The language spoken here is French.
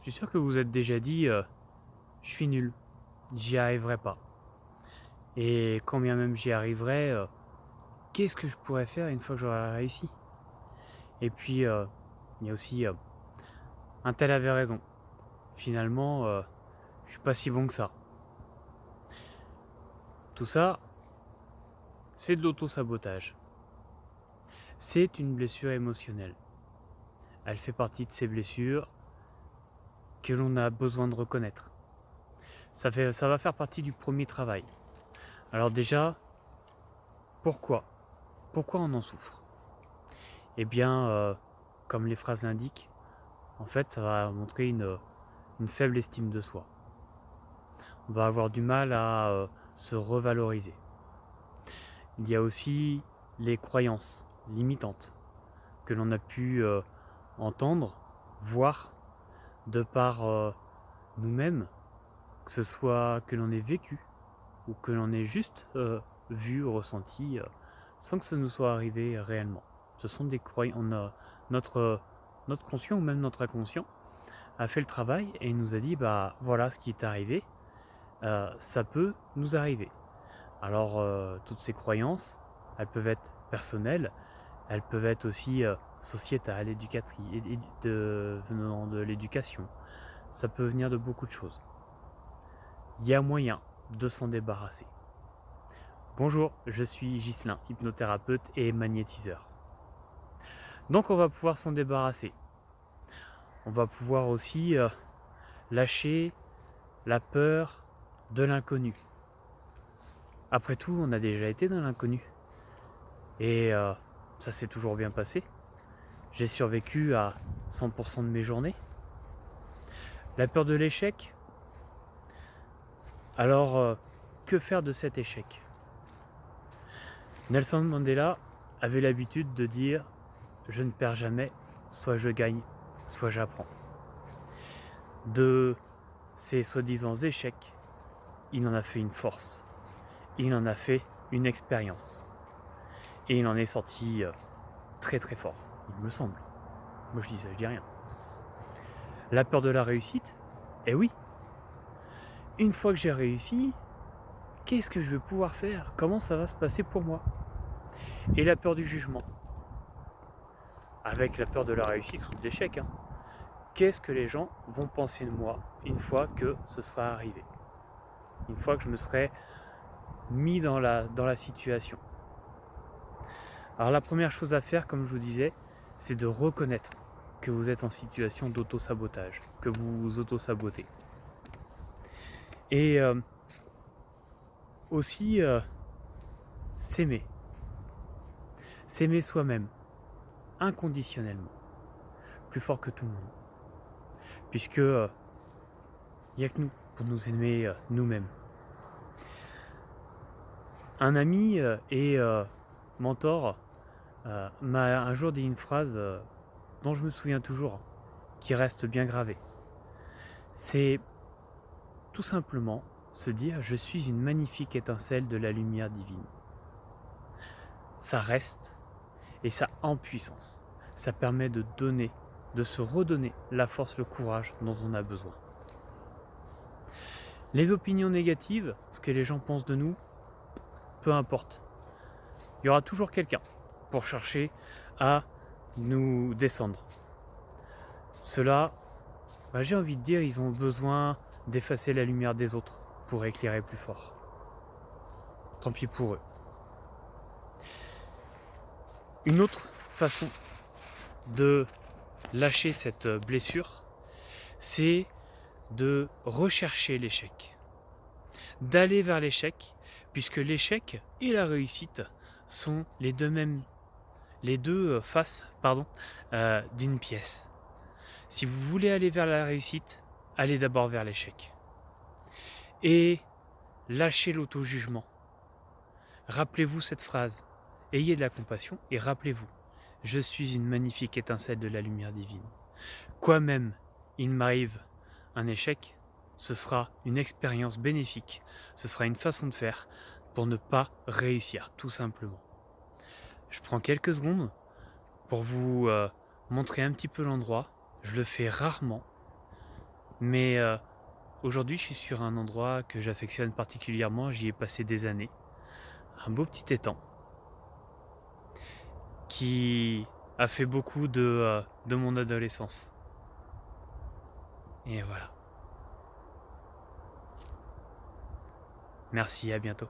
Je suis sûr que vous vous êtes déjà dit je suis nul, j'y arriverai pas. Et quand bien même j'y arriverai, qu'est-ce que je pourrais faire une fois que j'aurai réussi? Et puis il y a aussi un tel avait raison. Finalement, je suis pas si bon que ça. Tout ça, c'est de l'auto-sabotage. C'est une blessure émotionnelle. Elle fait partie de ces blessures que l'on a besoin de reconnaître. Ça va faire partie du premier travail. Alors déjà, pourquoi? Pourquoi on en souffre? Eh bien, comme les phrases l'indiquent, en fait, ça va montrer une faible estime de soi. On va avoir du mal à se revaloriser. Il y a aussi les croyances limitantes que l'on a pu entendre, voir de par nous-mêmes, que ce soit que l'on ait vécu ou que l'on ait juste vu ou ressenti sans que ça nous soit arrivé réellement. Ce sont des croyances. Notre conscient ou même notre inconscient a fait le travail et nous a dit bah voilà ce qui est arrivé, ça peut nous arriver. Alors toutes ces croyances, elles peuvent être personnelles, elles peuvent être aussi sociétales, venant de l'éducation. Ça peut venir de beaucoup de choses. Il y a moyen de s'en débarrasser. Bonjour, je suis Ghislain, hypnothérapeute et magnétiseur. Donc on va pouvoir s'en débarrasser. On va pouvoir aussi lâcher la peur de l'inconnu. Après tout, on a déjà été dans l'inconnu. Et ça s'est toujours bien passé. J'ai survécu à 100% de mes journées. La peur de l'échec. Alors, que faire de cet échec? Nelson Mandela avait l'habitude de dire « Je ne perds jamais, soit je gagne, soit j'apprends ». De ces soi-disant échecs, il en a fait une force. Il en a fait une expérience. Et il en est sorti très très fort, il me semble. Moi je dis ça, je dis rien. La peur de la réussite? Eh oui. Une fois que j'ai réussi, qu'est-ce que je vais pouvoir faire? Comment ça va se passer pour moi? Et la peur du jugement? Avec la peur de la réussite ou de l'échec, hein. Qu'est-ce que les gens vont penser de moi une fois que ce sera arrivé? Une fois que je me serai mis dans la situation. Alors la première chose à faire, comme je vous disais, c'est de reconnaître que vous êtes en situation d'auto-sabotage, que vous vous auto-sabotez. Et aussi s'aimer. S'aimer soi-même, inconditionnellement, plus fort que tout le monde. Puisque il n'y a que nous pour nous aimer nous-mêmes. Un ami et mentor m'a un jour dit une phrase dont je me souviens toujours, qui reste bien gravée. C'est tout simplement se dire « Je suis une magnifique étincelle de la lumière divine ». Ça reste et ça en puissance. Ça permet de donner, de se redonner la force, le courage dont on a besoin. Les opinions négatives, ce que les gens pensent de nous, peu importe. Il y aura toujours quelqu'un pour chercher à nous descendre. Ceux-là, j'ai envie de dire, ils ont besoin d'effacer la lumière des autres pour éclairer plus fort. Tant pis pour eux. Une autre façon de lâcher cette blessure, c'est de rechercher l'échec. D'aller vers l'échec, puisque l'échec et la réussite sont les deux faces d'une pièce. Si vous voulez aller vers la réussite, allez d'abord vers l'échec. Et lâchez l'auto-jugement. Rappelez-vous cette phrase. Ayez de la compassion et rappelez-vous, je suis une magnifique étincelle de la lumière divine. Quoi même il m'arrive un échec, ce sera une expérience bénéfique. Ce sera une façon de faire pour ne pas réussir, tout simplement. Je prends quelques secondes pour vous montrer un petit peu l'endroit. Je le fais rarement. Mais aujourd'hui, je suis sur un endroit que j'affectionne particulièrement. J'y ai passé des années. Un beau petit étang qui a fait beaucoup de mon adolescence. Et voilà. Merci, à bientôt.